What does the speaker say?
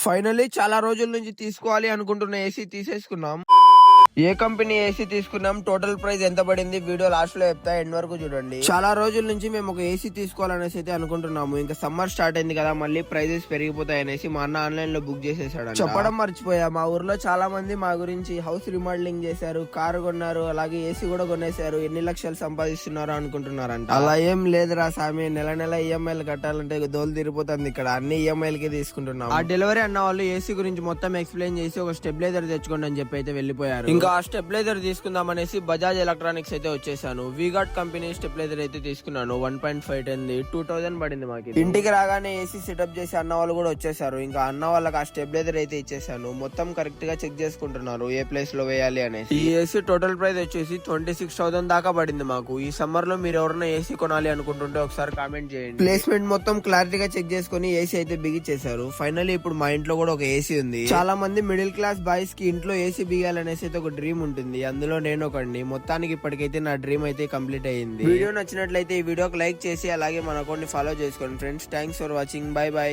Finally చాలా రోజుల నుంచి తీసుకోవాలి అనుకుంటున్న ఏసీ తీసేసుకున్నాం. ఏ కంపెనీ ఏసీ తీసుకున్నాం, టోటల్ ప్రైస్ ఎంత పడింది వీడియో లాస్ట్ లో చెప్తా, ఎండ్ వరకు చూడండి. చాలా రోజుల నుంచి మేము ఒక ఏసీ తీసుకోవాలనేసి అయితే అనుకుంటున్నాము. ఇంకా సమ్మర్ స్టార్ట్ అయింది కదా, మళ్ళీ ప్రైజెస్ పెరిగిపోతాయి అనేసి మా అన్న ఆన్లైన్ లో బుక్ చేసేసాడు. చెప్పడం మర్చిపోయా, మా ఊర్లో చాలా మంది మా గురించి హౌస్ రిమోడలింగ్ చేశారు, కారు కొన్నారు, అలాగే ఏసీ కూడా కొనేశారు. ఎన్ని లక్షలు సంపాదిస్తున్నారు అనుకుంటున్నారంట. అలా ఏం లేదురా సామి, నెల నెల ఈఎంఐలు కట్టాలంటే దోలు తిరిగిపోతుంది. ఇక్కడ అన్ని ఈఎంఐలకి తీసుకుంటున్నాం. ఆ డెలివరీ అన్న వాళ్ళు ఏసీ గురించి మొత్తం ఎక్స్ప్లెయిన్ చేసి ఒక స్టెబిలైజర్ తెచ్చుకోండి అని చెప్పి అయితే వెళ్ళిపోయారు. ఇంకా ఆ స్టెబిలైజర్ తీసుకుందాం అనేసి బజాజ్ ఎలక్ట్రానిక్స్ అయితే వచ్చేసాను. వీగార్డ్ కంపెనీ స్టెబిలైజర్ అయితే తీసుకున్నాను. 1.5 10 2000 పడింది మాకు. ఇంటికి రాగానే ఏసీ సెటప్ చేసి అన్న వాళ్ళు కూడా వచ్చేసారు. ఇంకా అన్న వాళ్ళకి ఆ స్టెబిలైజర్ అయితే ఇచ్చేసాను. మొత్తం కరెక్ట్ గా చెక్ చేసుకుంటున్నారు ఏ ప్లేస్ లో వేయాలి అనేసి. ఈ ఏసీ టోటల్ ప్రైస్ వచ్చేసి 26,000 దాకా పడింది మాకు. ఈ సమ్మర్ లో మీరు ఎవరైనా ఏసీ కొనాలి అనుకుంటుంటే ఒకసారి కామెంట్ చేయండి. ప్లేస్మెంట్ మొత్తం క్లారిటీగా చెక్ చేసుకుని ఏసీ అయితే బిగిచ్చేసారు. ఫైనల్లీ ఇప్పుడు మా ఇంట్లో కూడా ఒక ఏసీ ఉంది. చాలా మంది మిడిల్ క్లాస్ బాయ్స్ కి ఇంట్లో ఏసీ బిగాలనేసి అయితే ఒక డ్రీమ్ ఉంటుంది. అందులో నేను ఒకండి. మొత్తానికి ఇప్పటికైతే నా డ్రీమ్ అయితే కంప్లీట్ అయ్యింది. వీడియో నచ్చినట్లయితే ఈ వీడియోకి లైక్ చేసి అలాగే మన అకౌంట్ ని ఫాలో చేసుకోండి friends. Thanks for watching. By by.